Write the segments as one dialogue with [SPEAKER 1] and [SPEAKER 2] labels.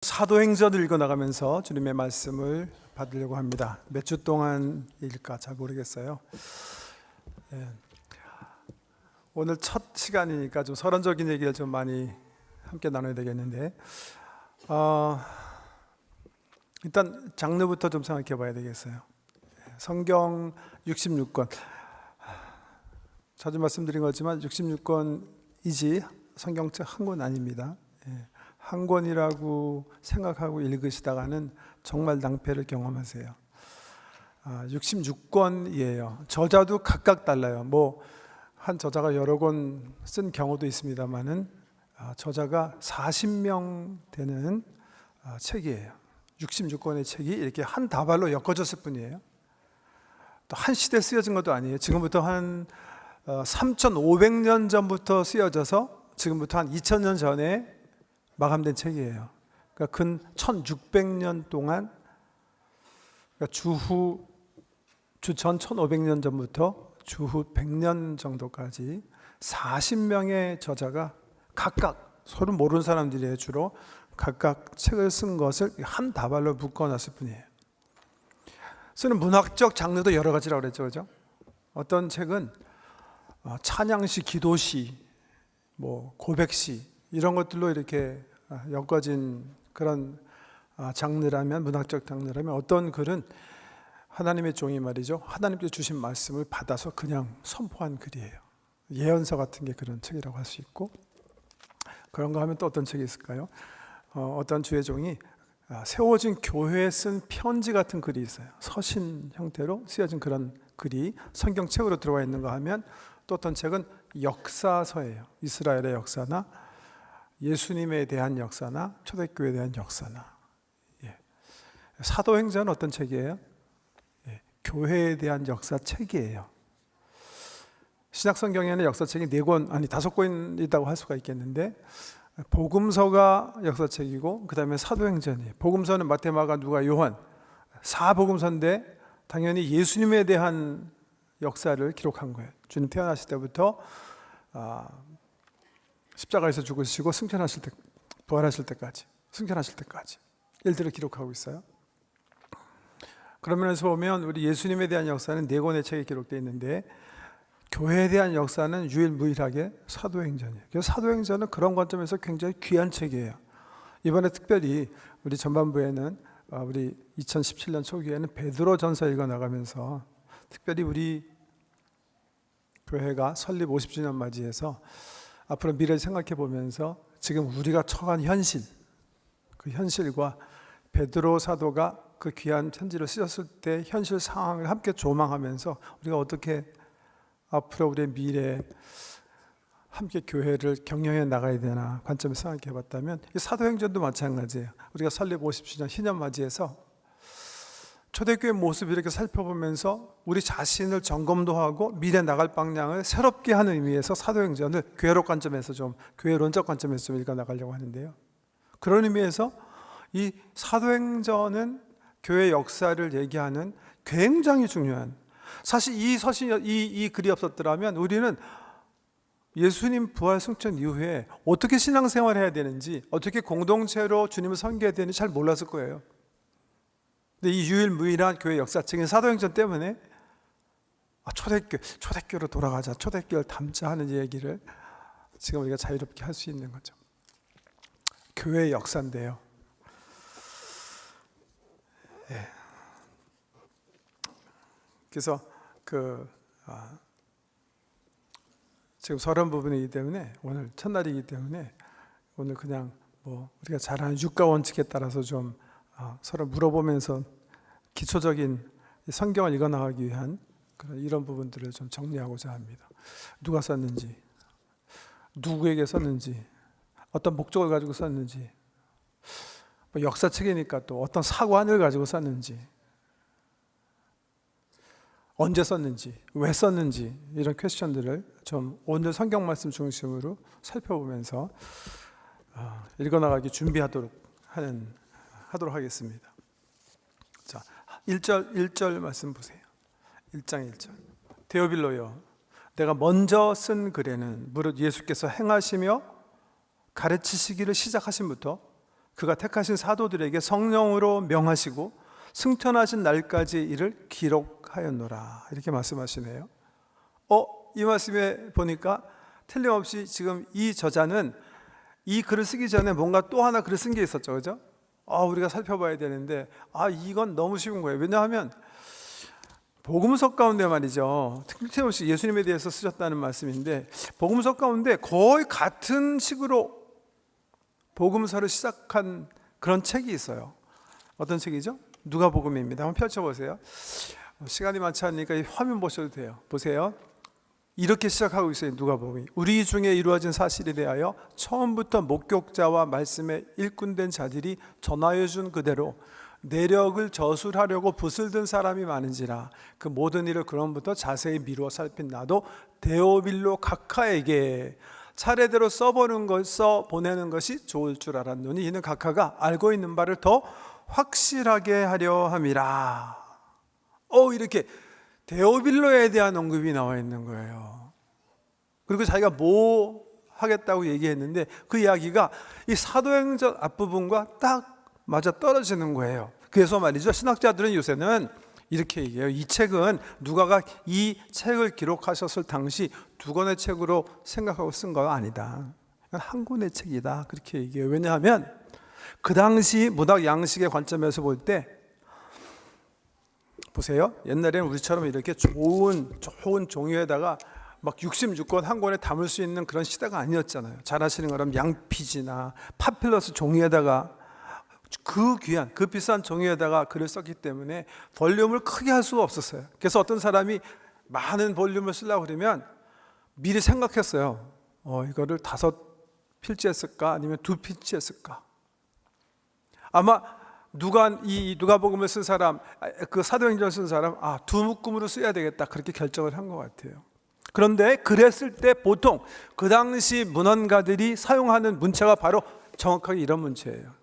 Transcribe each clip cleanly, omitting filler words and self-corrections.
[SPEAKER 1] 사도행전을 읽어나가면서 주님의 말씀을 받으려고 합니다. 몇 주 동안일까 잘 모르겠어요. 오늘 첫 시간이니까 좀 서론적인 얘기를 좀 많이 함께 나눠야 되겠는데, 일단 장르부터 좀 생각해 봐야 되겠어요. 성경 66권, 자주 말씀드린 거지만 66권이지 성경책 한 권 아닙니다. 한 권이라고 생각하고 읽으시다가는 정말 낭패를 경험하세요. 66권이에요. 저자도 각각 달라요. 한 저자가 여러 권 쓴 경우도 있습니다만은 저자가 40명 되는 책이에요. 66권의 책이 이렇게 한 다발로 엮어졌을 뿐이에요. 또 한 시대에 쓰여진 것도 아니에요. 지금부터 한 3,500년 전부터 쓰여져서 지금부터 한 2,000년 전에 마감된 책이에요. 그러니까 근 1,600년 동안, 그러니까 주전 1,500년 전부터 주후 100년 정도까지 40명의 저자가 각각 서로 모르는 사람들이에요. 주로 각각 책을 쓴 것을 한 다발로 묶어놨을 뿐이에요. 쓰는 문학적 장르도 여러 가지라고 그랬죠, 그죠? 어떤 책은 찬양시, 기도시, 고백시 이런 것들로 이렇게 엮어진 그런 장르라면, 문학적 장르라면, 어떤 글은 하나님의 종이 말이죠, 하나님께서 주신 말씀을 받아서 그냥 선포한 글이에요. 예언서 같은 게 그런 책이라고 할 수 있고, 그런가 하면 또 어떤 책이 있을까요? 어떤 주의 종이 세워진 교회에 쓴 편지 같은 글이 있어요. 서신 형태로 쓰여진 그런 글이 성경책으로 들어와 있는가 하면, 또 어떤 책은 역사서예요. 이스라엘의 역사나 예수님에 대한 역사나 초대교회에 대한 역사나. 사도행전은 어떤 책이에요? 교회에 대한 역사책이에요. 신약성경에는 역사책이 4권, 아니 5권이라고 할 수가 있겠는데, 복음서가 역사책이고 그 다음에 사도행전이에요. 복음서는 마태, 마가, 누가, 요한 4복음서인데 당연히 예수님에 대한 역사를 기록한 거예요. 주님 태어나실 때부터 십자가에서 죽으시고 승천하실 때, 부활하실 때까지, 승천하실 때까지 일들을 기록하고 있어요. 그런 면에서 보면 우리 예수님에 대한 역사는 4권의 책에 기록되어 있는데, 교회에 대한 역사는 유일무이하게 사도행전이에요. 그래서 사도행전은 그런 관점에서 굉장히 귀한 책이에요. 이번에 특별히 우리 전반부에는, 우리 2017년 초기에는 베드로전서 읽어나가면서 특별히 우리 교회가 설립 50주년 맞이해서 앞으로 미래를 생각해 보면서 지금 우리가 처한 현실, 그 현실과 베드로 사도가 그 귀한 편지를 쓰셨을 때 현실 상황을 함께 조망하면서 우리가 어떻게 앞으로 우리의 미래에 함께 교회를 경영해 나가야 되나 관점에서 생각해 봤다면, 이 사도행전도 마찬가지예요. 우리가 설립 50주년 희년 맞이해서 초대교회 모습을 이렇게 살펴보면서 우리 자신을 점검도 하고 미래 나갈 방향을 새롭게 하는 의미에서 사도행전을 교회론 관점에서 좀, 교회론적 관점에서 좀 읽어 나가려고 하는데요. 그런 의미에서 이 사도행전은 교회 역사를 얘기하는 굉장히 중요한, 사실 이 글이 없었더라면 우리는 예수님 부활 승천 이후에 어떻게 신앙생활을 해야 되는지, 어떻게 공동체로 주님을 섬겨야 되는지 잘 몰랐을 거예요. 근데 이 유일무이한 교회 역사책인 사도행전 때문에 초대교회로 돌아가자, 초대교회를 담자 하는 얘기를 지금 우리가 자유롭게 할 수 있는 거죠. 교회의 역사인데요. 그래서 지금 서론 부분이기 때문에, 오늘 첫날이기 때문에 오늘 그냥 우리가 잘 아는 육가 원칙에 따라서 좀 서로 물어보면서 기초적인 성경을 읽어 나가기 위한 이런 부분들을 좀 정리하고자 합니다. 누가 썼는지, 누구에게 썼는지, 어떤 목적을 가지고 썼는지, 역사책이니까 또 어떤 사관을 가지고 썼는지, 언제 썼는지, 왜 썼는지, 이런 퀘스천들을 좀 오늘 성경 말씀 중심으로 살펴보면서 읽어나가기 준비하도록 하겠습니다. 자, 1절 말씀 보세요. 1장 1절. 데오빌로여, 내가 먼저 쓴 글에는 무릇 예수께서 행하시며 가르치시기를 시작하신부터 그가 택하신 사도들에게 성령으로 명하시고 승천하신 날까지 이를 기록하였노라. 이렇게 말씀하시네요. 이 말씀에 보니까 틀림없이 지금 이 저자는 이 글을 쓰기 전에 뭔가 또 하나 글을 쓴 게 있었죠, 그죠? 우리가 살펴봐야 되는데 이건 너무 쉬운 거예요. 왜냐하면 복음서 가운데 말이죠, 틀림없이 예수님에 대해서 쓰셨다는 말씀인데, 복음서 가운데 거의 같은 식으로 복음서를 시작한 그런 책이 있어요. 어떤 책이죠? 누가복음입니다. 한번 펼쳐보세요. 시간이 많지 않으니까 이 화면 보셔도 돼요. 보세요. 이렇게 시작하고 있어요. 누가복음이. 우리 중에 이루어진 사실에 대하여 처음부터 목격자와 말씀에 일꾼된 자들이 전하여 준 그대로 내력을 저술하려고 붓을 든 사람이 많은지라 그 모든 일을 그럼부터 자세히 미루어 살핀 나도 데오빌로 각하에게 차례대로 써보내는 것이 좋을 줄 알았노니 이는 각하가 알고 있는 바를 더 확실하게 하려 함이라. 이렇게 데오빌로에 대한 언급이 나와 있는 거예요. 그리고 자기가 뭐 하겠다고 얘기했는데 그 이야기가 이 사도행전 앞부분과 딱 맞아 떨어지는 거예요. 그래서 말이죠, 신학자들은 요새는 이렇게 얘기해요. 이 책은 누가가 이 책을 기록하셨을 당시 두 권의 책으로 생각하고 쓴 거 아니다. 한 권의 책이다. 그렇게 얘기해요. 왜냐하면 그 당시 문학 양식의 관점에서 볼 때 보세요. 옛날에는 우리처럼 이렇게 좋은 종이에다가 막 66권 한 권에 담을 수 있는 그런 시대가 아니었잖아요. 잘 아시는 것처럼 양피지나 파필러스 종이에다가 그 귀한, 그 비싼 종이에다가 글을 썼기 때문에 볼륨을 크게 할 수가 없었어요. 그래서 어떤 사람이 많은 볼륨을 쓰려고 그러면 미리 생각했어요. 이거를 5필지에 쓸까 아니면 2필지에 쓸까. 아마 이 누가복음을 쓴 사람, 그 사도행전을 쓴 사람, 2묶음으로 써야 되겠다 그렇게 결정을 한 것 같아요. 그런데 그랬을 때 보통 그 당시 문헌가들이 사용하는 문체가 바로 정확하게 이런 문체예요.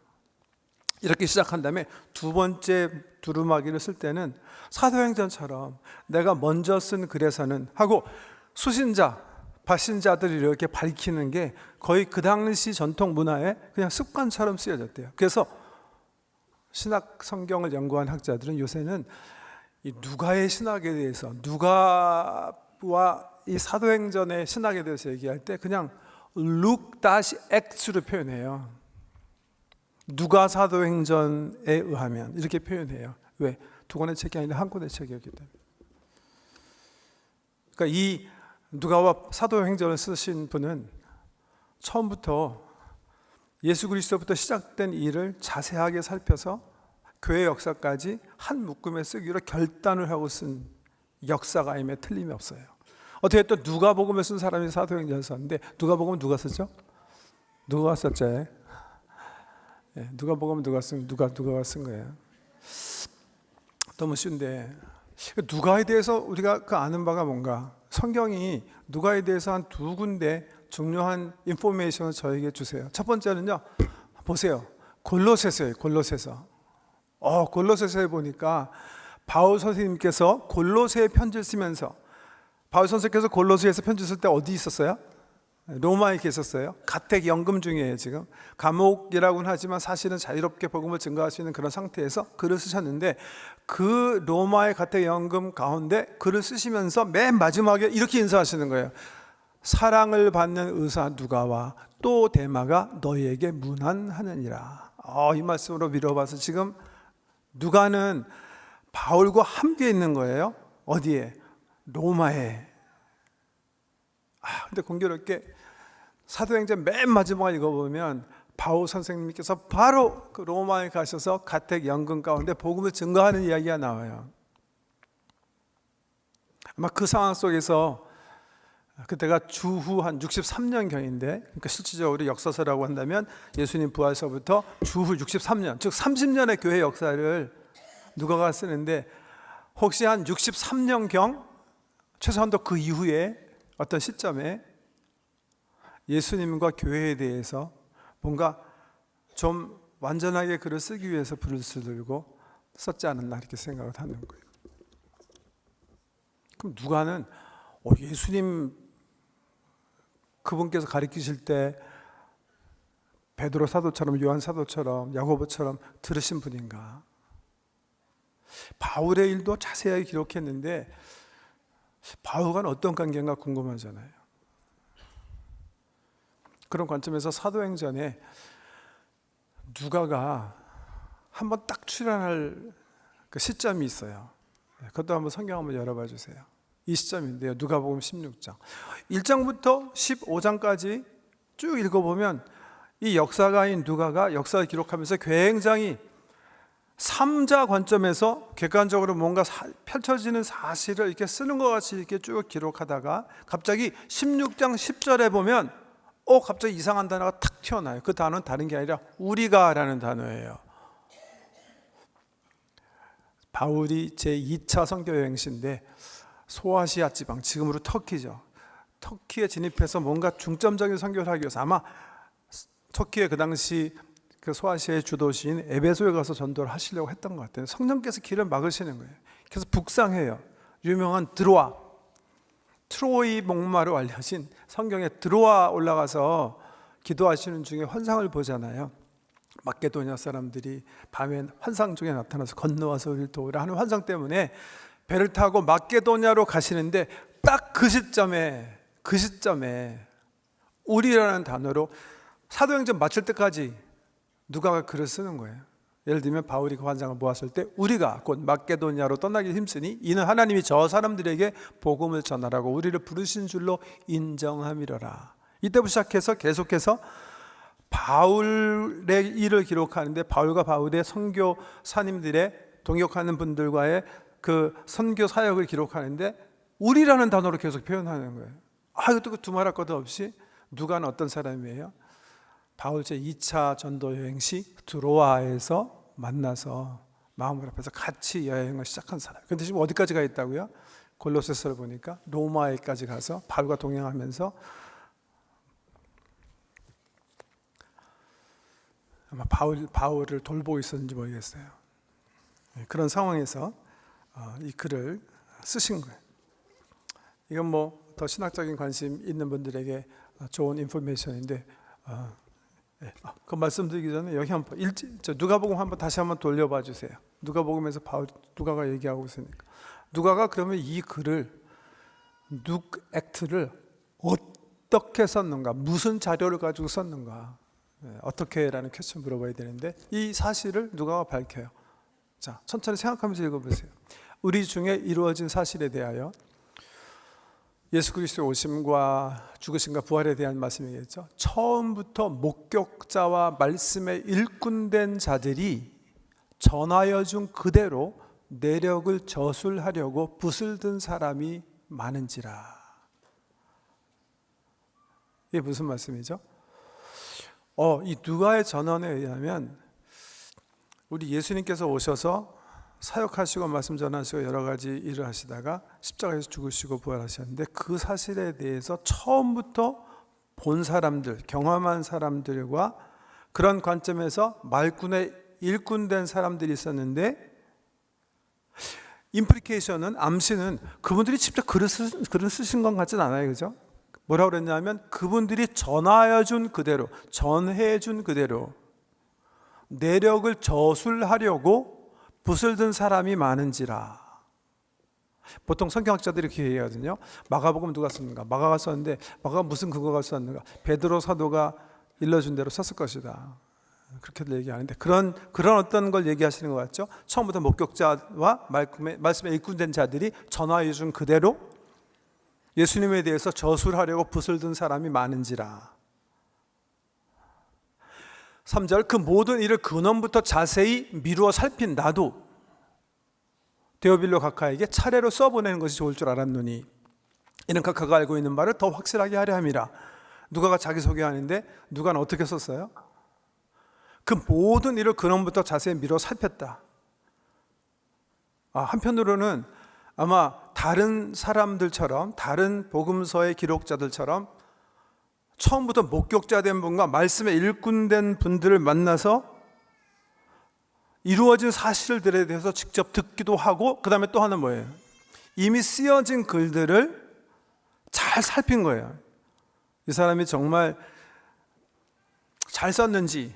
[SPEAKER 1] 이렇게 시작한 다음에 두 번째 두루마기를 쓸 때는 사도행전처럼 내가 먼저 쓴 글에서는 하고 수신자, 발신자들이 이렇게 밝히는 게 거의 그 당시 전통 문화의 그냥 습관처럼 쓰여졌대요. 그래서 신학 성경을 연구한 학자들은 요새는 이 누가의 신학에 대해서, 누가와 이 사도행전의 신학에 대해서 얘기할 때 그냥 Luke-Acts로 표현해요. 누가 사도행전에 의하면 이렇게 표현해요. 왜? 두 권의 책이 아니라 한 권의 책이었기 때문에. 그러니까 이 누가와 사도행전을 쓰신 분은 처음부터 예수 그리스도부터 시작된 일을 자세하게 살펴서 교회 역사까지 한 묶음에 쓰기로 결단을 하고 쓴 역사가임에 틀림이 없어요. 어떻게 또 누가복음을 쓴 사람이 사도행전을 썼는데 누가복음은 누가 썼죠? 누가 썼죠? 누가복음은 누가가 쓴 거예요. 너무 쉬운데 누가에 대해서 우리가 아는 바가 뭔가? 성경이 누가에 대해서 한 2군데 중요한 인포메이션을 저에게 주세요. 첫 번째는요, 보세요. 골로새서예요. 골로새서에 보니까 바울 선생님께서 골로새에 편지를 쓰면서, 바울 선생님께서 골로새에서 편지 쓸 때 어디 있었어요? 로마에 계셨어요. 가택 연금 중이에요. 지금 감옥이라고는 하지만 사실은 자유롭게 복음을 증거할 수 있는 그런 상태에서 글을 쓰셨는데, 그 로마의 가택 연금 가운데 글을 쓰시면서 맨 마지막에 이렇게 인사하시는 거예요. 사랑을 받는 의사 누가와 또 데마가 너희에게 문안하느니라. 이 말씀으로 미뤄봐서 지금 누가는 바울과 함께 있는 거예요. 어디에? 로마에. 근데 공교롭게 사도행전 맨 마지막을 읽어보면 바울 선생님께서 바로 그 로마에 가셔서 가택 연금 가운데 복음을 증거하는 이야기가 나와요. 아마 그 상황 속에서 그때가 주후 한 63년경인데, 그러니까 실질적으로 역사서라고 한다면 예수님 부활서부터 주후 63년, 즉 30년의 교회 역사를 누가가 쓰는데, 혹시 한 63년경, 최소한도 그 이후에 어떤 시점에 예수님과 교회에 대해서 뭔가 좀 완전하게 글을 쓰기 위해서 불을 들고 썼지 않았나 이렇게 생각을 하는 거예요. 그럼 누가는 예수님 그분께서 가르치실 때 베드로 사도처럼, 요한 사도처럼, 야고보처럼 들으신 분인가? 바울의 일도 자세하게 기록했는데 바울과는 어떤 관계인가 궁금하잖아요. 그런 관점에서 사도행전에 누가가 한번 딱 출연할 그 시점이 있어요. 그것도 한번 성경 한번 열어봐 주세요. 이 시점인데요, 누가복음 16장 1장부터 15장까지 쭉 읽어보면 이 역사가인 누가가 역사를 기록하면서 굉장히 삼자 관점에서 객관적으로 뭔가 펼쳐지는 사실을 이렇게 쓰는 것 같이 이렇게 쭉 기록하다가 갑자기 16장 10절에 보면 갑자기 이상한 단어가 탁 튀어나와요. 그 단어는 다른 게 아니라 우리가라는 단어예요. 바울이 제2차 선교 여행시인데 소아시아 지방, 지금으로 터키죠. 터키에 진입해서 뭔가 중점적인 선교를 하기 위해서 아마 터키의 그 당시 그 소아시아의 주도시인 에베소에 가서 전도를 하시려고 했던 것 같아요. 성령께서 길을 막으시는 거예요. 그래서 북상해요. 유명한 트로이 목마로 알려진 성경에 드로아 올라가서 기도하시는 중에 환상을 보잖아요. 마케도니아 사람들이 밤에 환상 중에 나타나서 건너와서 우리를 도우라 하는 환상 때문에 배를 타고 마케도니아로 가시는데 딱 그 시점에 우리라는 단어로 사도행전 마칠 때까지 누가가 글을 쓰는 거예요. 예를 들면 바울이 그 환상을 모았을 때 우리가 곧 마케도니아로 떠나기 힘쓰니 이는 하나님이 저 사람들에게 복음을 전하라고 우리를 부르신 줄로 인정함이로라. 이때부터 시작해서 계속해서 바울의 일을 기록하는데 바울과 바울의 선교사님들의 동역하는 분들과의 그 선교 사역을 기록하는데 우리라는 단어로 계속 표현하는 거예요. 이것도 두말할 것도 없이 누가는 어떤 사람이에요? 바울 제2차 전도 여행 시 드로아에서 만나서 마음을 합해서 같이 여행을 시작한 사람. 근데 지금 어디까지 가 있다고요? 골로새서를 보니까 로마에까지 가서 바울과 동행하면서 아마 바울을 돌보고 있었는지 모르겠어요. 그런 상황에서 이 글을 쓰신 거예요. 이건 뭐 더 신학적인 관심 있는 분들에게 좋은 인포메이션인데 그 말씀드리기 전에 여기 한번 누가복음 한번 다시 한번 돌려봐 주세요. 누가복음에서 누가가 얘기하고 있으니까 누가가 그러면 이 글을 액트를 어떻게 썼는가, 무슨 자료를 가지고 썼는가, 어떻게라는 퀘스천 물어봐야 되는데 이 사실을 누가가 밝혀요. 자, 천천히 생각하면서 읽어보세요. 우리 중에 이루어진 사실에 대하여 예수 그리스도의 오심과 죽으심과 부활에 대한 말씀이겠죠. 처음부터 목격자와 말씀에 일꾼된 자들이 전하여 준 그대로 내력을 저술하려고 붓을 든 사람이 많은지라. 이게 무슨 말씀이죠? 이 누가의 전언에 의하면 우리 예수님께서 오셔서 사역하시고 말씀 전하시고 여러 가지 일을 하시다가 십자가에서 죽으시고 부활하셨는데 그 사실에 대해서 처음부터 본 사람들, 경험한 사람들과 그런 관점에서 말꾼의 일꾼된 사람들이 있었는데 임플리케이션은, 암시는 그분들이 직접 글을 쓰신 것 같진 않아요. 그죠? 뭐라고 그랬냐면 그분들이 전하여 준 그대로, 전해 준 그대로 내력을 저술하려고 붓을 든 사람이 많은지라. 보통 성경학자들이 이렇게 얘기하거든요. 마가복음 누가 썼는가? 마가가 썼는데 마가가 무슨 근거가 썼는가? 베드로 사도가 일러준 대로 썼을 것이다. 그렇게들 얘기하는데 그런 어떤 걸 얘기하시는 것 같죠? 처음부터 목격자와 말씀에 일꾼된 자들이 전하해 준 그대로 예수님에 대해서 저술하려고 붓을 든 사람이 많은지라. 3절 그 모든 일을 근원부터 자세히 미루어 살핀 나도 데오빌로 각하에게 차례로 써보내는 것이 좋을 줄 알았노니 이는 각하가 알고 있는 바를 더 확실하게 하려 함이라. 누가가 자기소개하는데 누가는 어떻게 썼어요? 그 모든 일을 근원부터 자세히 미루어 살폈다. 한편으로는 아마 다른 사람들처럼, 다른 복음서의 기록자들처럼 처음부터 목격자된 분과 말씀에 일꾼된 분들을 만나서 이루어진 사실들에 대해서 직접 듣기도 하고, 그 다음에 또 하나는 뭐예요? 이미 쓰여진 글들을 잘 살핀 거예요. 이 사람이 정말 잘 썼는지,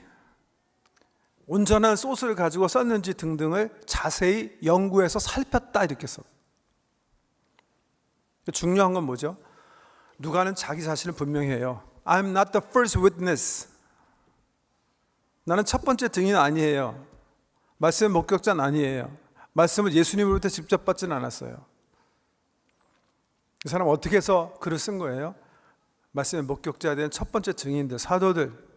[SPEAKER 1] 온전한 소스를 가지고 썼는지 등등을 자세히 연구해서 살폈다 이렇게 써. 중요한 건 뭐죠? 누가는 자기 자신을 분명히 해요. I'm not the first witness. 나는 첫 번째 증인 아니에요. 말씀의 목격자는 아니에요. 말씀을 예수님으로부터 직접 받지는 않았어요. 이 사람 어떻게 해서 글을 쓴 거예요? 말씀의 목격자에 대한 첫 번째 증인들, 사도들,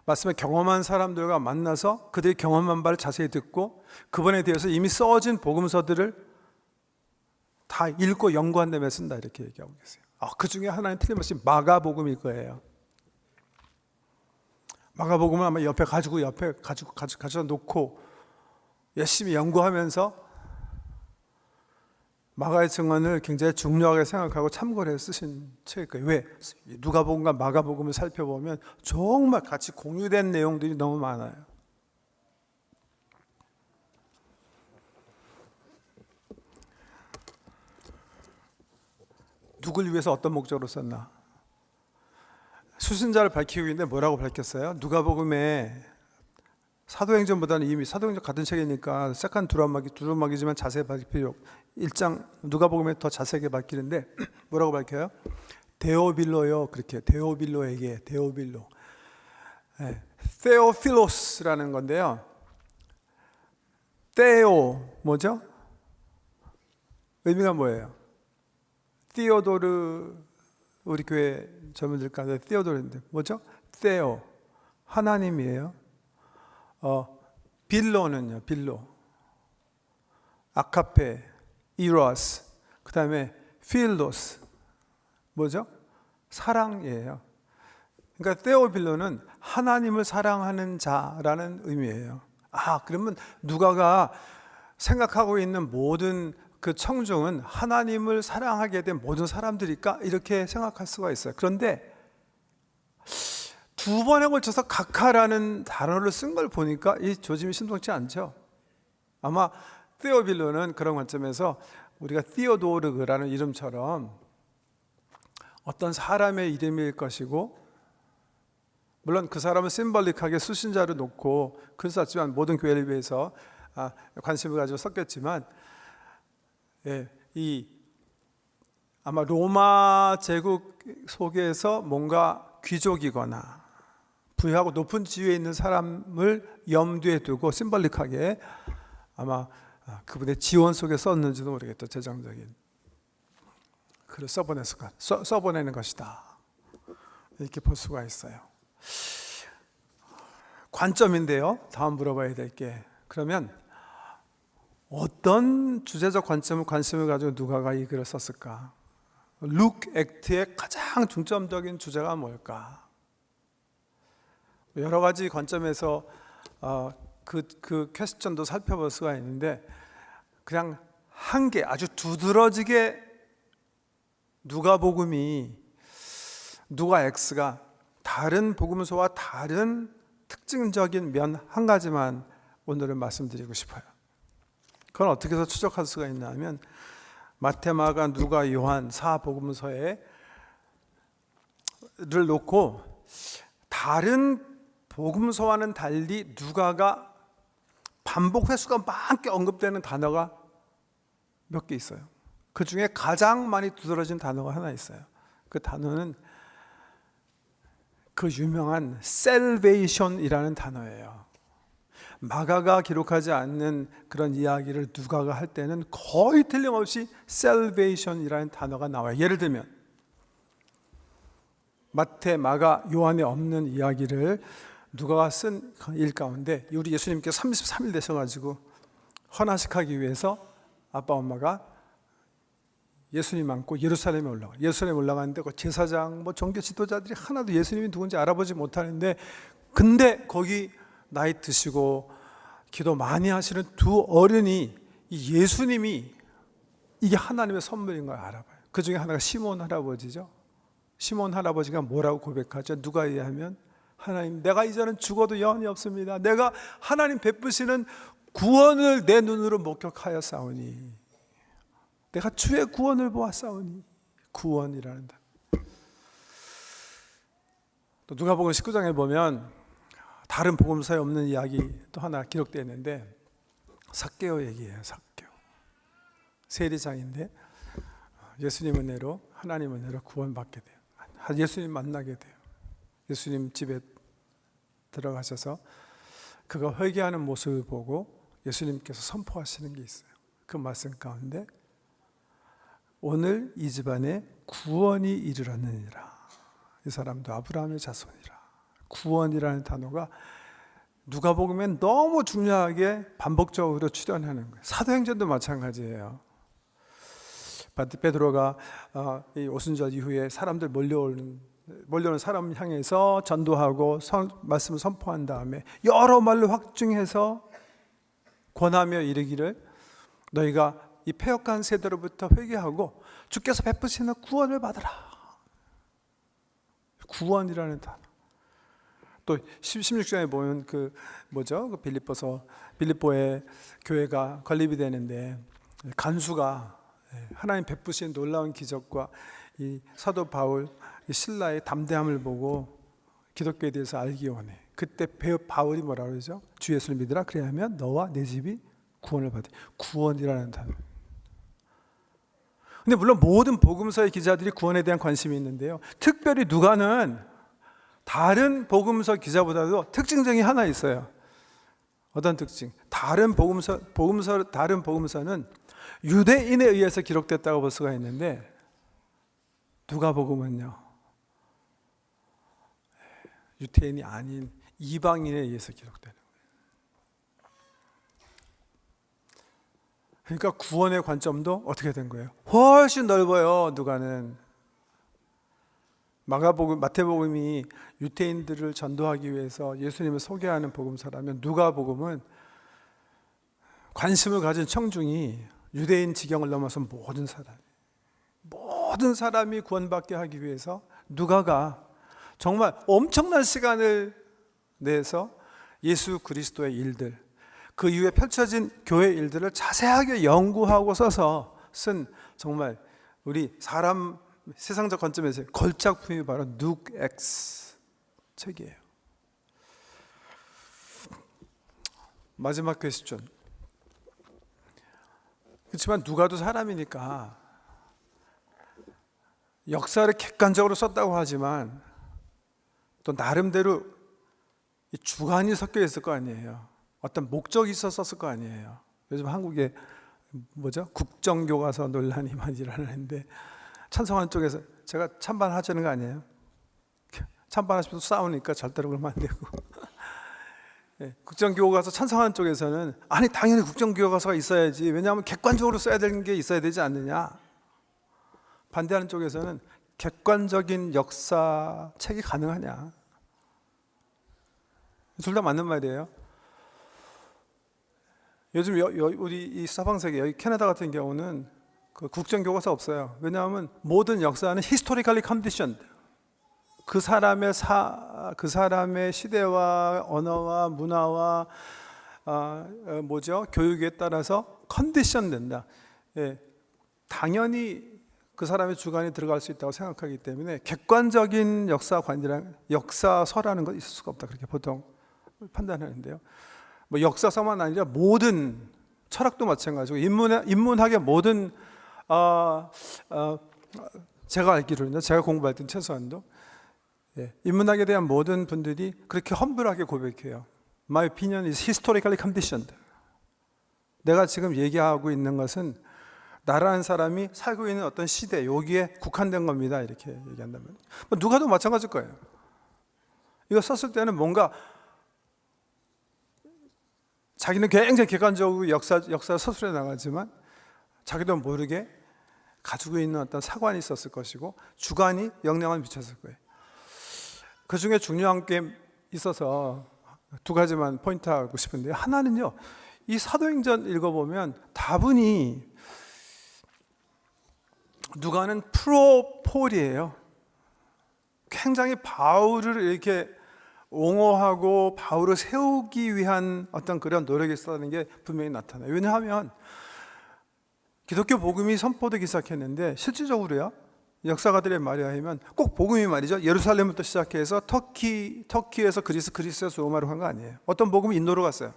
[SPEAKER 1] 말씀을 경험한 사람들과 만나서 그들이 경험한 바를 자세히 듣고 그분에 대해서 이미 써진 복음서들을 다 읽고 연구한 다음에 쓴다 이렇게 얘기하고 계세요. 그 중에 하나는 틀림없이 마가복음일 거예요. 마가복음은 아마 옆에 가지고 놓고 열심히 연구하면서 마가의 증언을 굉장히 중요하게 생각하고 참고를 해서 쓰신 책일 거예요. 왜? 누가복음과 마가복음을 살펴보면 정말 같이 공유된 내용들이 너무 많아요. 누굴 위해서 어떤 목적으로 썼나? 수신자를 밝히고 있는데 뭐라고 밝혔어요? 누가복음에 사도행전보다는 이미 사도행전 같은 책이니까 시작한 두루마기지만 자세히 밝힐 필요 1장 누가복음에 더 자세하게 밝히는데 뭐라고 밝혀요? 데오빌로요. 그렇게 데오빌로에게 데오빌로 테오필로스라는 건데요. 테오 뭐죠? 의미가 뭐예요? 티오도르 우리 교회 젊은들 가운데 티오도르인데 뭐죠? 테오 하나님이에요. 빌로는요. 빌로 아카페 이로스 그 다음에 필로스 뭐죠? 사랑이에요. 그러니까 테오빌로는 하나님을 사랑하는 자라는 의미예요. 그러면 누가가 생각하고 있는 모든 그 청중은 하나님을 사랑하게 된 모든 사람들일까? 이렇게 생각할 수가 있어요. 그런데 두 번에 걸쳐서 각하라는 단어를 쓴 걸 보니까 이 조짐이 신통치 않죠. 아마 테오빌로는 그런 관점에서 우리가 티오도르라는 이름처럼 어떤 사람의 이름일 것이고, 물론 그 사람은 심벌릭하게 수신자를 놓고 글 썼지만 모든 교회를 위해서 관심을 가지고 썼겠지만, 아마 로마 제국 속에서 뭔가 귀족이거나 부유하고 높은 지위에 있는 사람을 염두에 두고 심벌릭하게 아마 그분의 지원 속에 썼는지도 모르겠다. 재정적인 글을 써보내는 것이다. 이렇게 볼 수가 있어요. 관점인데요. 다음 물어봐야 될 게, 그러면 어떤 주제적 관심을 가지고 누가가 이 글을 썼을까? 룩 액트의 가장 중점적인 주제가 뭘까? 여러 가지 관점에서 그 퀘스천도 살펴볼 수가 있는데, 그냥 한 개 아주 두드러지게 누가복음이 누가 X가 다른 복음서와 다른 특징적인 면 한 가지만 오늘은 말씀드리고 싶어요. 그건 어떻게 해서 추적할 수가 있냐 하면, 마태, 마가, 누가, 요한 4복음서를 놓고 다른 복음서와는 달리 누가가 반복 횟수가 많게 언급되는 단어가 몇 개 있어요. 그 중에 가장 많이 두드러진 단어가 하나 있어요. 그 단어는 그 유명한 salvation이라는 단어예요. 마가가 기록하지 않는 그런 이야기를 누가가 할 때는 거의 틀림없이 salvation이라는 단어가 나와요. 예를 들면 마태, 마가, 요한에 없는 이야기를 누가가 쓴 일 가운데, 우리 예수님께서 33일 되셔가지고 헌화식하기 위해서 아빠 엄마가 예수님 안고 예루살렘에 올라가요. 예루살렘에 올라가는데 그 제사장, 종교 지도자들이 하나도 예수님이 누군지 알아보지 못하는데, 근데 거기 나이 드시고 기도 많이 하시는 두 어른이 이 예수님이 이게 하나님의 선물인 걸 알아봐요. 그 중에 하나가 시몬 할아버지죠. 시몬 할아버지가 뭐라고 고백하죠? 누가 이해하면, 하나님, 내가 이제는 죽어도 여한이 없습니다. 내가 하나님 베푸시는 구원을 내 눈으로 목격하였사오니, 내가 주의 구원을 보았사오니. 구원이라는 단어. 또 누가복음 19장에 보면 다른 복음서에 없는 이야기 또 하나 기록되어 있는데 삭개오 얘기예요. 삭개오 세리장인데 예수님 은혜로 하나님 은혜로 구원받게 돼요. 예수님 만나게 돼요. 예수님 집에 들어가셔서 그가 회개하는 모습을 보고 예수님께서 선포하시는 게 있어요. 그 말씀 가운데 오늘 이 집안에 구원이 이르렀느니라. 이 사람도 아브라함의 자손이라. 구원이라는 단어가 누가복음엔 너무 중요하게 반복적으로 출연하는 거예요. 사도행전도 마찬가지예요. 베드로가 이 오순절 이후에 사람들 몰려오는 사람 향해서 전도하고 말씀을 선포한 다음에 여러 말로 확증해서 권하며 이르기를 너희가 이 패역한 세대로부터 회개하고 주께서 베푸시는 구원을 받으라. 구원이라는 단어. 또 16장에 보면 그 빌립보의 교회가 건립이 되는데 간수가 하나님 베푸신 놀라운 기적과 이 사도 바울 이 신라의 담대함을 보고 기독교에 대해서 알기 원해. 그때 바울이 뭐라 그러죠? 주 예수를 믿으라. 그래야면 너와 내 집이 구원을 받으. 구원이라는 단어. 근데 물론 모든 복음서의 기자들이 구원에 대한 관심이 있는데요. 특별히 누가는 다른 복음서 기자보다도 특징적인 하나 있어요. 어떤 특징? 다른 복음서는 유대인에 의해서 기록됐다고 볼 수가 있는데 누가복음은요. 유대인이 아닌 이방인에 의해서 기록되는 거예요. 그러니까 구원의 관점도 어떻게 된 거예요? 훨씬 넓어요. 누가는 마태복음이 유대인들을 전도하기 위해서 예수님을 소개하는 복음서라면 누가복음은 관심을 가진 청중이 유대인 지경을 넘어서 모든 사람이 구원받게 하기 위해서 누가가 정말 엄청난 시간을 내서 예수 그리스도의 일들, 그 이후에 펼쳐진 교회 일들을 자세하게 연구하고 써서 쓴 정말 우리 사람 세상적 관점에서 걸작품이 바로 누엑스 책이에요. 마지막 퀘스천. 그렇지만 누가도 사람이니까 역사를 객관적으로 썼다고 하지만 또 나름대로 주관이 섞여 있을 거 아니에요. 어떤 목적이 있었을 거 아니에요. 요즘 한국에 국정교과서 논란이 많이 일어나는데 찬성하는 쪽에서 제가 찬반하자는 거 아니에요? 찬반하시면서 싸우니까 절대로 그러면 안 되고 국정교과서 찬성하는 쪽에서는 아니 당연히 국정교과서가 있어야지. 왜냐하면 객관적으로 써야 되는 게 있어야 되지 않느냐. 반대하는 쪽에서는 객관적인 역사책이 가능하냐. 둘 다 맞는 말이에요. 요즘 우리 이 사방세계 여기 캐나다 같은 경우는 그 국정교과서 없어요. 왜냐하면 모든 역사는 historically conditioned. 그 사람의 시대와 언어와 문화와 교육에 따라서 컨디션 된다. 예, 당연히 그 사람의 주관이 들어갈 수 있다고 생각하기 때문에 객관적인 역사서라는 건 있을 수가 없다. 그렇게 보통 판단하는데요. 역사서만 아니라 모든 철학도 마찬가지고 인문학의 모든 제가 알기로는 제가 공부할 때 최소한도 인문학에 대한 모든 분들이 그렇게 험블하게 고백해요. My opinion is historically conditioned. 내가 지금 얘기하고 있는 것은 나라는 사람이 살고 있는 어떤 시대, 여기에 국한된 겁니다. 이렇게 얘기한다면 누가도 마찬가지일 거예요. 이거 썼을 때는 뭔가 자기는 굉장히 객관적으로 역사 서술해 나가지만 자기도 모르게 가지고 있는 어떤 사관이 있었을 것이고 주관이 영향을 미쳤을 거예요. 그 중에 중요한 게 있어서 두 가지만 포인트하고 싶은데요. 하나는요, 이 사도행전 읽어보면 다분히 누가는 프로폴이에요. 굉장히 바울을 이렇게 옹호하고 바울을 세우기 위한 어떤 그런 노력이 있었다는 게 분명히 나타나요. 왜냐하면 기독교 복음이 선포되기 시작했는데 실질적으로요, 역사가들의 말에 의하면 꼭 복음이 말이죠. 예루살렘부터 시작해서 터키에서 그리스에서 로마로 간 거 아니에요. 어떤 복음은 인도로 갔어요.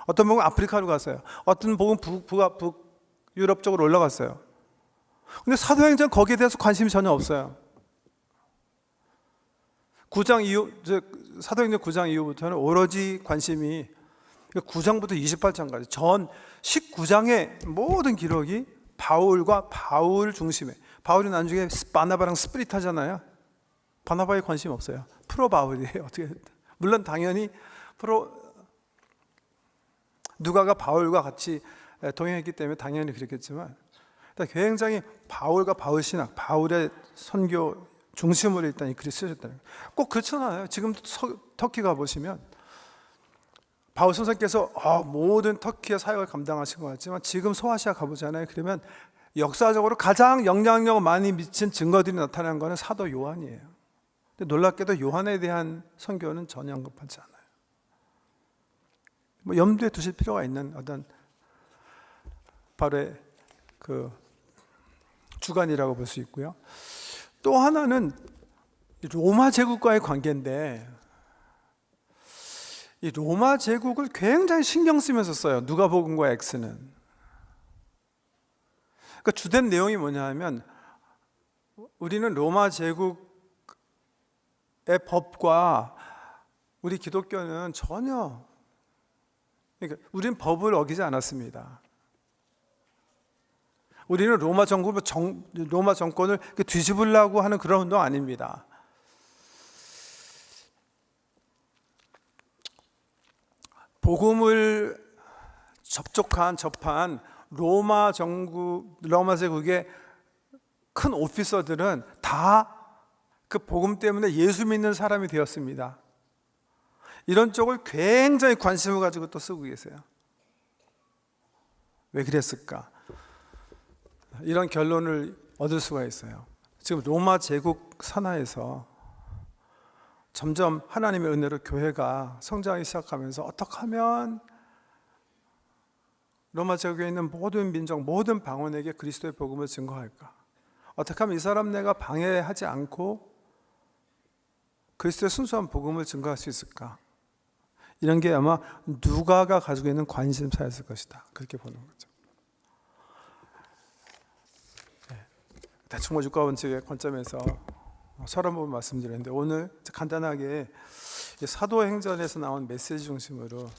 [SPEAKER 1] 어떤 복음은 아프리카로 갔어요. 어떤 복음은 북유럽 쪽으로 올라갔어요. 근데 사도행전 거기에 대해서 관심이 전혀 없어요. 사도행전 9장 이후부터는 오로지 관심이 9장부터 28장까지 전 19장의 모든 기록이 바울과 바울 중심에, 바울이 나중에 바나바랑 스프릿 하잖아요. 바나바에 관심 없어요. 프로 바울이에요. 어떻게 물론 당연히 누가가 바울과 같이 동행했기 때문에 당연히 그랬겠지만 굉장히 바울과 바울 신학, 바울의 선교 중심으로 일단 이 글이 쓰여졌다는 거예요. 꼭 그렇지 않아요. 지금 터키 가보시면 바울 선생께서 모든 터키의 사역을 감당하신 것 같지만 지금 소아시아 가보잖아요. 그러면 역사적으로 가장 영향력을 많이 미친 증거들이 나타난 것은 사도 요한이에요. 근데 놀랍게도 요한에 대한 선교는 전혀 언급하지 않아요. 뭐 염두에 두실 필요가 있는 어떤 바로의 그 주관이라고 볼 수 있고요. 또 하나는 로마 제국과의 관계인데, 이 로마 제국을 굉장히 신경 쓰면서 써요. 누가복음과 엑스는. 그러니까 주된 내용이 뭐냐 하면, 우리는 로마 제국의 법과 우리 기독교는 전혀, 그러니까 우리는 법을 어기지 않았습니다. 우리는 로마 정권을 뒤집으려고 하는 그런 운동 아닙니다. 복음을 접한 로마 제국의 큰 오피서들은 다 그 복음 때문에 예수 믿는 사람이 되었습니다. 이런 쪽을 굉장히 관심을 가지고 또 쓰고 계세요. 왜 그랬을까? 이런 결론을 얻을 수가 있어요. 지금 로마 제국 산하에서 점점 하나님의 은혜로 교회가 성장하기 시작하면서 어떻게 하면 로마 제국에 있는 모든 민족, 모든 방언에게 그리스도의 복음을 증거할까? 어떻게 하면 이 사람 내가 방해하지 않고 그리스도의 순수한 복음을 증거할 수 있을까? 이런 게 아마 누가가 가지고 있는 관심사였을 것이다. 그렇게 보는 거죠. 대충 육가원칙의 관점에서 서론 부분 말씀드렸는데, 오늘 간단하게 사도행전에서 나온 메시지 중심으로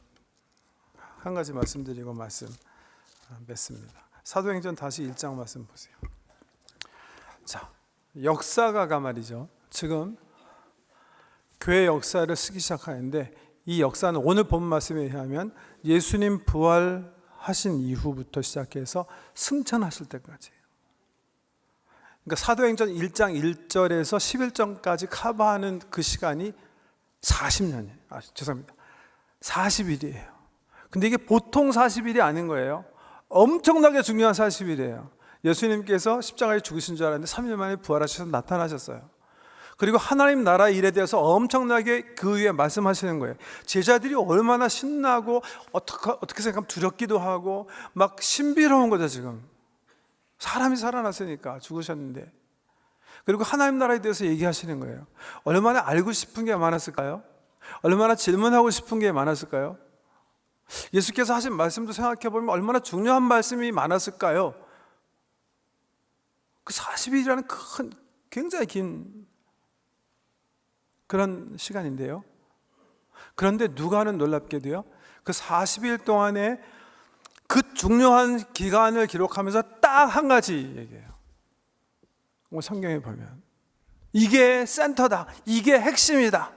[SPEAKER 1] 한 가지 말씀드리고 말씀 맺습니다. 사도행전 다시 1장 말씀 보세요. 자, 역사가가 말이죠. 지금 교회 역사를 쓰기 시작하는데, 이 역사는 오늘 본 말씀에 의하면 예수님 부활하신 이후부터 시작해서 승천하실 때까지예요. 그러니까 사도행전 1장 1절에서 11절까지 커버하는 그 시간이 40년이에요. 죄송합니다. 40일이에요. 근데 이게 보통 40일이 아닌 거예요. 엄청나게 중요한 40일이에요. 예수님께서 십자가에 죽으신 줄 알았는데 3일 만에 부활하셔서 나타나셨어요. 그리고 하나님 나라 일에 대해서 엄청나게 그 위에 말씀하시는 거예요. 제자들이 얼마나 신나고 어떻게 생각하면 두렵기도 하고 막 신비로운 거죠. 지금 사람이 살아났으니까, 죽으셨는데. 그리고 하나님 나라에 대해서 얘기하시는 거예요. 얼마나 알고 싶은 게 많았을까요? 얼마나 질문하고 싶은 게 많았을까요? 예수께서 하신 말씀도 생각해 보면 얼마나 중요한 말씀이 많았을까요? 그 40일이라는 굉장히 긴 그런 시간인데요. 그런데 누가는 놀랍게도요, 그 40일 동안에 그 중요한 기간을 기록하면서 딱 한 가지 얘기해요. 성경에 보면 이게 센터다, 이게 핵심이다.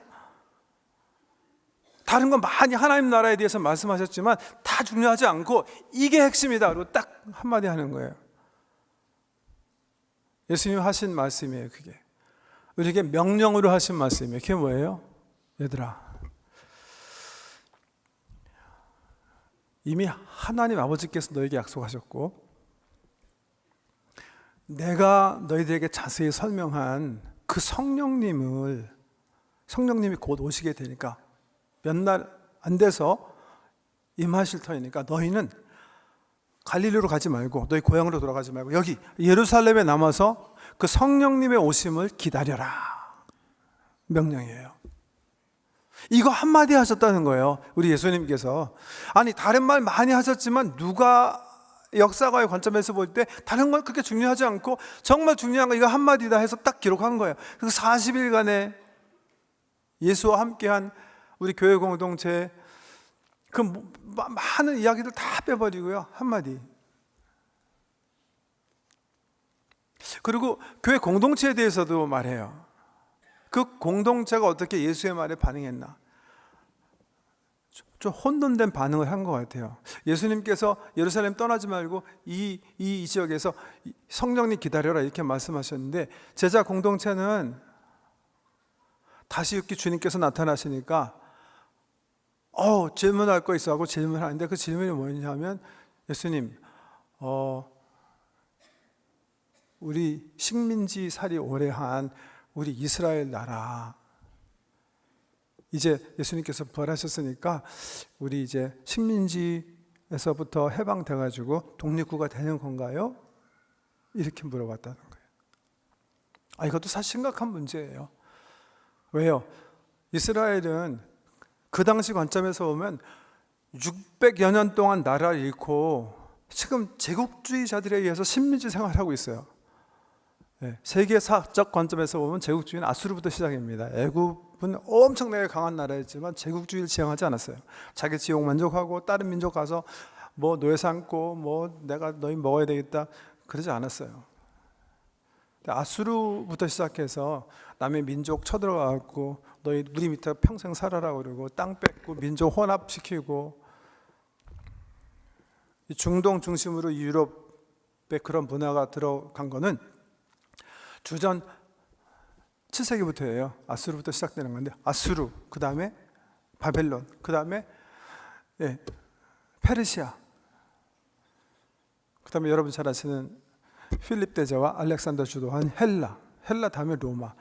[SPEAKER 1] 다른 건 많이 하나님 나라에 대해서 말씀하셨지만 다 중요하지 않고 이게 핵심이다. 그리고 딱 한마디 하는 거예요. 예수님 하신 말씀이에요. 그게 우리에게 명령으로 하신 말씀이에요. 그게 뭐예요? 얘들아, 이미 하나님 아버지께서 너에게 약속하셨고, 내가 너희들에게 자세히 설명한 그 성령님이 곧 오시게 되니까, 몇 날 안 돼서 임하실 터이니까 너희는 갈릴리로 가지 말고, 너희 고향으로 돌아가지 말고 여기 예루살렘에 남아서 그 성령님의 오심을 기다려라. 명령이에요. 이거 한마디 하셨다는 거예요. 우리 예수님께서. 아니 다른 말 많이 하셨지만 누가 역사가의 관점에서 볼 때 다른 건 그렇게 중요하지 않고 정말 중요한 거 이거 한마디다 해서 딱 기록한 거예요. 그 40일간의 예수와 함께한 우리 교회 공동체 그 많은 이야기들 다 빼버리고요, 한마디. 그리고 교회 공동체에 대해서도 말해요. 그 공동체가 어떻게 예수의 말에 반응했나. 좀 혼돈된 반응을 한 것 같아요. 예수님께서 예루살렘 떠나지 말고 이 지역에서 성령님 기다려라 이렇게 말씀하셨는데, 제자 공동체는 다시 이렇게 주님께서 나타나시니까 질문할 거 있어 하고 질문하는데, 그 질문이 뭐냐면, 예수님 우리 식민지 살이 오래 한 우리 이스라엘 나라, 이제 예수님께서 부활하셨으니까 우리 이제 식민지에서부터 해방돼 가지고 독립국가 되는 건가요? 이렇게 물어봤다는 거예요. 이것도 사실 심각한 문제예요. 왜요? 이스라엘은 그 당시 관점에서 보면 600여 년 동안 나라를 잃고 지금 제국주의자들에 의해서 식민지 생활을 하고 있어요. 세계사적 관점에서 보면 제국주의는 아수르부터 시작입니다. 애굽은 엄청나게 강한 나라였지만 제국주의를 지향하지 않았어요. 자기 지역 만족하고 다른 민족 가서 뭐 노예 삼고 뭐 내가 너희 먹어야 되겠다 그러지 않았어요. 아수르부터 시작해서 남의 민족 쳐들어가고 너희 우리 밑에 평생 살아라 그러고 땅 뺏고 민족 혼합시키고, 중동 중심으로 유럽의 그런 문화가 들어간 거는 주전 7세기부터예요. 아수르부터 시작되는 건데, 아수르, 그 다음에 바벨론, 그 다음에 페르시아, 그 다음에 여러분 잘 아시는 필립 대제와 알렉산더 주도한 헬라 다음에 로마.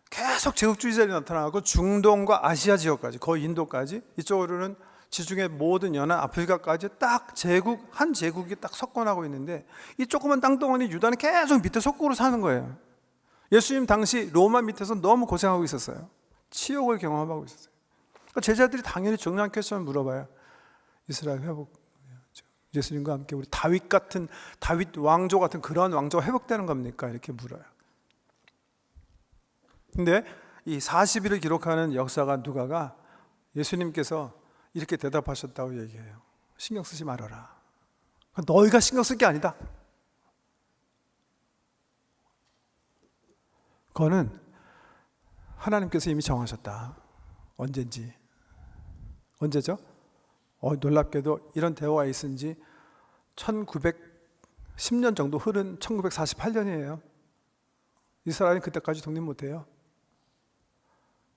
[SPEAKER 1] 계속 제국주의자들이 나타나고 중동과 아시아 지역까지, 거의 인도까지, 이쪽으로는 지중해 모든 연안 아프리카까지 딱 한 제국이 딱 석권하고 있는데, 이 조그만 땅덩어리 유다는 계속 밑에 속국으로 사는 거예요. 예수님 당시 로마 밑에서 너무 고생하고 있었어요. 치욕을 경험하고 있었어요. 그러니까 제자들이 당연히 중요한 퀘스천을 물어봐요. 이스라엘 회복, 예수님과 함께 우리 다윗 왕조 같은 그런 왕조가 회복되는 겁니까? 이렇게 물어요. 근데 이 40일을 기록하는 역사가 누가가 예수님께서 이렇게 대답하셨다고 얘기해요. 신경 쓰지 말아라. 너희가 신경 쓸 게 아니다. 그거는 하나님께서 이미 정하셨다. 언제인지. 언제죠? 놀랍게도 이런 대화가 있은 지 1910년 정도 흐른 1948년이에요. 이스라엘은 그때까지 독립 못해요.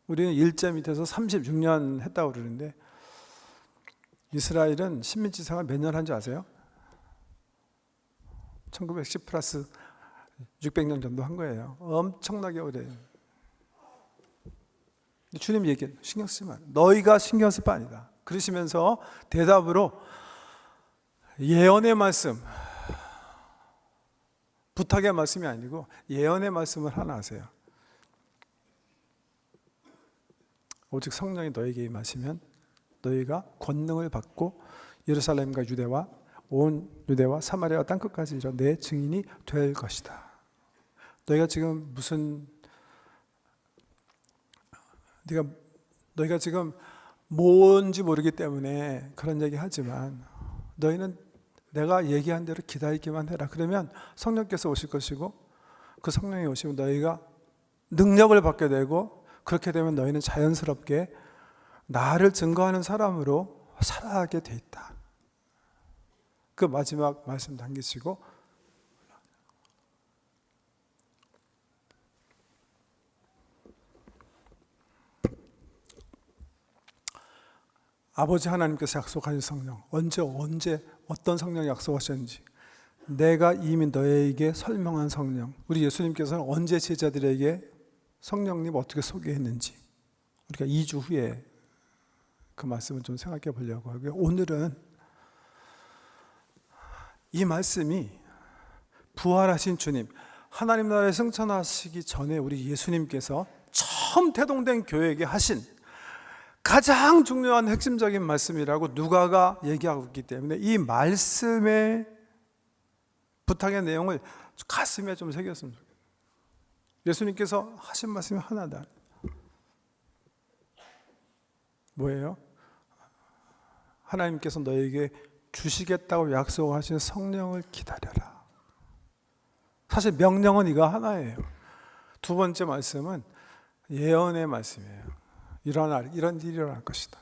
[SPEAKER 1] 우리는 일제 밑에서 36년 했다고 그러는데, 이스라엘은 식민지 생활 몇 년 한 줄 아세요? 1910 플러스 600년 정도 한 거예요. 엄청나게 오래요. 주님 얘기해, 신경 쓰지 마. 너희가 신경 쓸 바 아니다. 그러시면서 대답으로 예언의 말씀, 부탁의 말씀이 아니고 예언의 말씀을 하나 하세요. 오직 성령이 너에게 임하시면 너희가 권능을 받고 예루살렘과 온 유대와 사마리아 땅끝까지 이르러 내 증인이 될 것이다. 너희가 지금 너희가 지금 뭔지 모르기 때문에 그런 얘기 하지만, 너희는 내가 얘기한 대로 기다리기만 해라. 그러면 성령께서 오실 것이고, 그 성령이 오시면 너희가 능력을 받게 되고, 그렇게 되면 너희는 자연스럽게 나를 증거하는 사람으로 살아가게 돼 있다. 그 마지막 말씀 남기시고, 아버지 하나님께서 약속하신 성령, 언제 어떤 성령이 약속하셨는지, 내가 이미 너에게 설명한 성령, 우리 예수님께서는 언제 제자들에게 성령님 어떻게 소개했는지 우리가 2주 후에 그 말씀을 좀 생각해 보려고 하고요. 오늘은 이 말씀이 부활하신 주님, 하나님 나라에 승천하시기 전에 우리 예수님께서 처음 태동된 교회에게 하신 가장 중요한 핵심적인 말씀이라고 누가가 얘기하고 있기 때문에 이 말씀의 부탁의 내용을 가슴에 좀 새겼으면 좋겠어요. 예수님께서 하신 말씀이 하나다. 뭐예요? 하나님께서 너에게 주시겠다고 약속하신 성령을 기다려라. 사실 명령은 이거 하나예요. 두 번째 말씀은 예언의 말씀이에요. 이런 일이 일어날 것이다.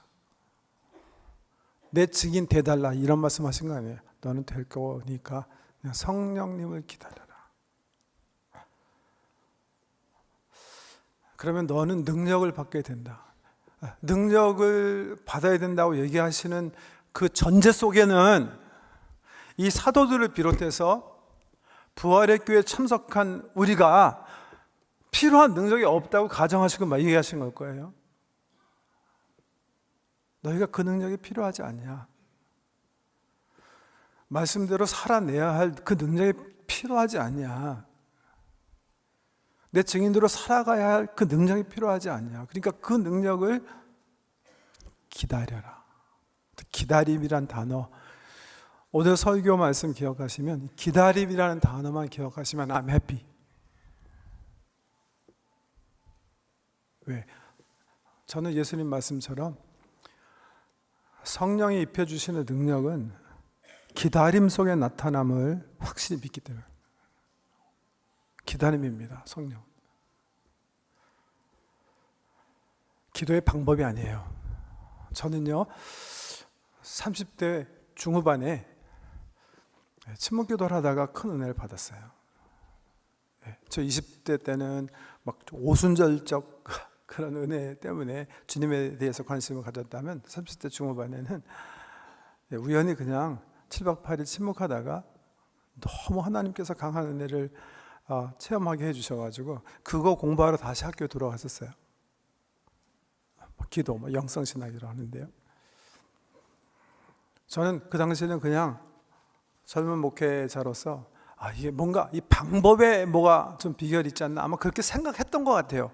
[SPEAKER 1] 내 증인 돼달라 이런 말씀 하신 거 아니에요. 너는 될 거니까 그냥 성령님을 기다려라. 그러면 너는 능력을 받게 된다. 능력을 받아야 된다고 얘기하시는 그 전제 속에는 이 사도들을 비롯해서 부활의 교회에 참석한 우리가 필요한 능력이 없다고 가정하시고 막 얘기하신 걸 거예요. 너희가 그 능력이 필요하지 않냐? 말씀대로 살아내야 할 그 능력이 필요하지 않냐? 내 증인으로 살아가야 할 그 능력이 필요하지 않냐? 그러니까 그 능력을 기다려라. 기다림이란 단어, 오늘 설교 말씀 기억하시면 기다림이라는 단어만 기억하시면 I'm happy. 왜? 저는 예수님 말씀처럼 성령이 입혀주시는 능력은 기다림 속에 나타남을 확실히 믿기 때문에 기다림입니다. 성령. 기도의 방법이 아니에요. 저는요 30대 중후반에 침묵기도를 하다가 큰 은혜를 받았어요. 저 20대 때는 막 오순절적 그런 은혜 때문에 주님에 대해서 관심을 가졌다면 30대 중후반에는 우연히 그냥 7박 8일 침묵하다가 너무 하나님께서 강한 은혜를 체험하게 해주셔가지고 그거 공부하러 다시 학교에 돌아갔었어요. 기도, 영성신학이라고 하는데요. 저는 그 당시에는 그냥 젊은 목회자로서 이게 뭔가 이 방법에 뭐가 좀 비결이 있지 않나 아마 그렇게 생각했던 것 같아요.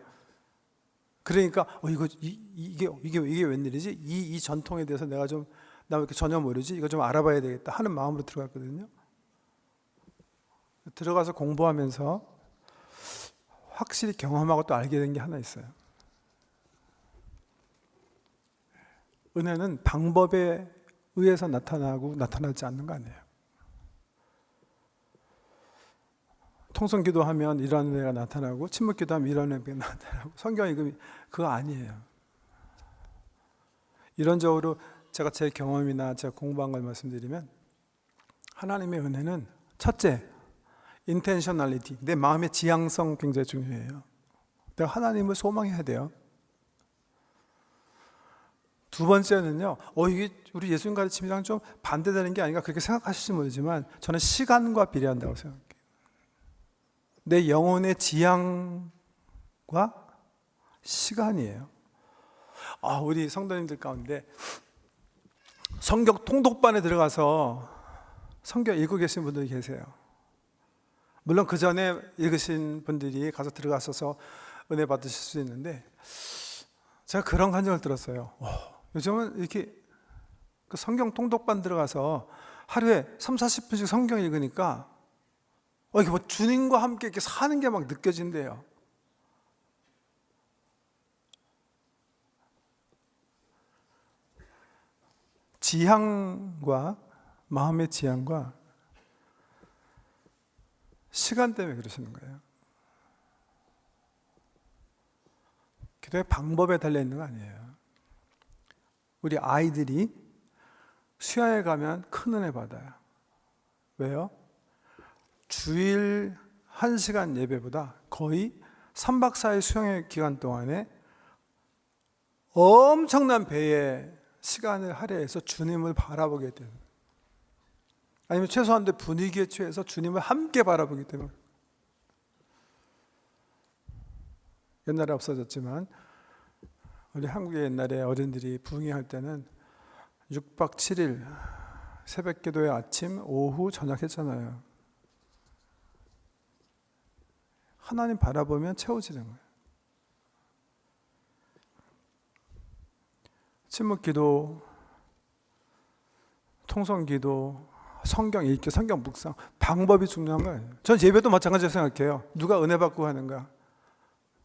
[SPEAKER 1] 그러니까 이게 웬일이지? 이 전통에 대해서 나 왜 이렇게 전혀 모르지? 이거 좀 알아봐야 되겠다 하는 마음으로 들어갔거든요. 들어가서 공부하면서 확실히 경험하고 또 알게 된 게 하나 있어요. 은혜는 방법에 의해서 나타나고 나타나지 않는 거 아니에요. 통성기도하면 이런 은혜가 나타나고 침묵기도하면 이런 은혜가 나타나고 성경이 그거 아니에요. 이론적으로 제가 제 경험이나 제가 공부한 걸 말씀드리면 하나님의 은혜는 첫째, intentionality, 내 마음의 지향성 굉장히 중요해요. 내가 하나님을 소망해야 돼요. 두 번째는요, 이게 우리 예수님 가르침이랑 좀 반대되는 게 아닌가 그렇게 생각하실지 모르지만 저는 시간과 비례한다고 생각해요. 내 영혼의 지향과 시간이에요. 우리 성도님들 가운데 성경 통독반에 들어가서 성경 읽고 계신 분들이 계세요. 물론 그 전에 읽으신 분들이 가서 들어가셔서 은혜 받으실 수 있는데 제가 그런 감정을 들었어요. 요즘은 이렇게 그 성경 통독반 들어가서 하루에 30-40분씩 성경 읽으니까 이게 뭐 주님과 함께 이렇게 사는 게 막 느껴진대요. 지향과 마음의 지향과 시간 때문에 그러시는 거예요. 기도의 방법에 달려있는 거 아니에요. 우리 아이들이 수양에 가면 큰 은혜 받아요. 왜요? 주일 1시간 예배보다 거의 3박 4일 수양의 기간 동안에 엄청난 배의 시간을 할애해서 주님을 바라보게 되는, 아니면 최소한 분위기에 취해서 주님을 함께 바라보기 때문에. 옛날에 없어졌지만 우리 한국의 옛날에 어른들이 부흥회할 때는 6박 7일 새벽 기도에 아침, 오후, 저녁 했잖아요. 하나님 바라보면 채워지는 거예요. 침묵기도, 통성기도, 성경 읽기, 성경 묵상, 방법이 중요한 거예요. 전 예배도 마찬가지로 생각해요. 누가 은혜 받고 하는가?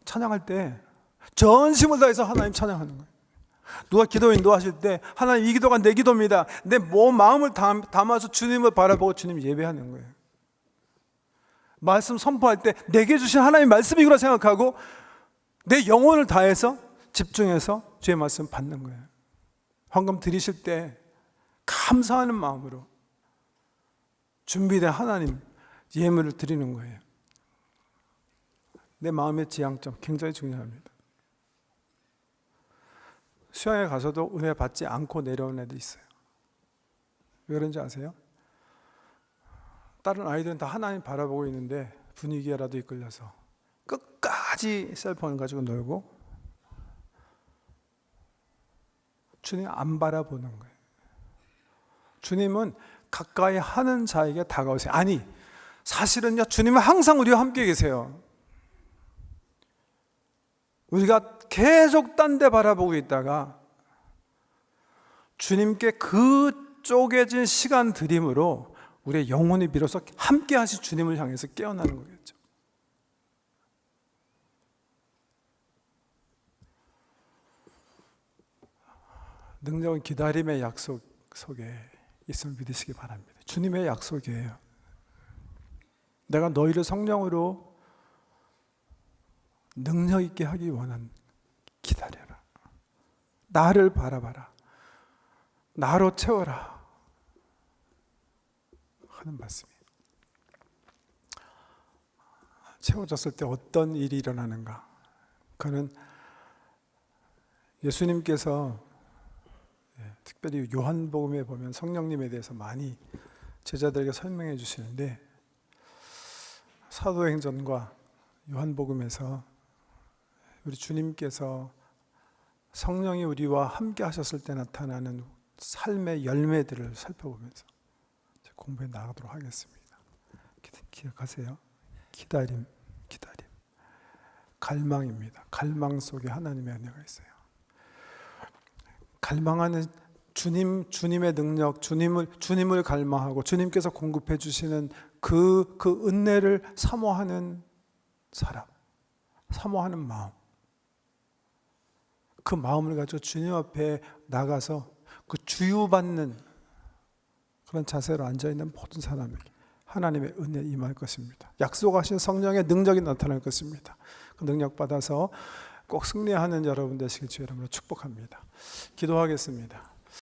[SPEAKER 1] 찬양할 때 전심을 다해서 하나님 찬양하는 거예요. 누가 기도 인도하실 때 하나님 이 기도가 내 기도입니다. 내 마음을 담아서 주님을 바라보고 주님 예배하는 거예요. 말씀 선포할 때 내게 주신 하나님의 말씀이구나 생각하고 내 영혼을 다해서 집중해서 주의 말씀 받는 거예요. 헌금 드리실 때 감사하는 마음으로 준비된 하나님 예물을 드리는 거예요. 내 마음의 지향점 굉장히 중요합니다. 수양에 가서도 은혜 받지 않고 내려온 애도 있어요. 왜 그런지 아세요? 다른 아이들은 다 하나님 바라보고 있는데 분위기에라도 이끌려서 끝까지 셀폰 가지고 놀고 주님 안 바라보는 거예요. 주님은 가까이 하는 자에게 다가오세요. 아니, 사실은요, 주님은 항상 우리와 함께 계세요. 우리가 계속 딴 데 바라보고 있다가 주님께 그 쪼개진 시간 들임으로 우리의 영혼이 비로소 함께 하실 주님을 향해서 깨어나는 거겠죠. 능력은 기다림의 약속 속에 있음을 믿으시기 바랍니다. 주님의 약속이에요. 내가 너희를 성령으로 능력 있게 하기 원한 기다려라. 나를 바라봐라. 나로 채워라. 하는 말씀이에요. 채워졌을 때 어떤 일이 일어나는가? 그는 예수님께서 특별히 요한복음에 보면 성령님에 대해서 많이 제자들에게 설명해 주시는데 사도행전과 요한복음에서 우리 주님께서 성령이 우리와 함께 하셨을 때 나타나는 삶의 열매들을 살펴보면서 공부해 나가도록 하겠습니다. 기억하세요. 기다림. 갈망입니다. 갈망 속에 하나님의 은혜가 있어요. 갈망하는 주님의 능력, 주님을 갈망하고 주님께서 공급해 주시는 그 은혜를 사모하는 사람, 사모하는 마음. 그 마음을 가지고 주님 앞에 나가서 그 주유받는 그런 자세로 앉아있는 모든 사람에게 하나님의 은혜 임할 것입니다. 약속하신 성령의 능력이 나타날 것입니다. 그 능력 받아서 꼭 승리하는 여러분 되시길 주의 이름으로 축복합니다. 기도하겠습니다.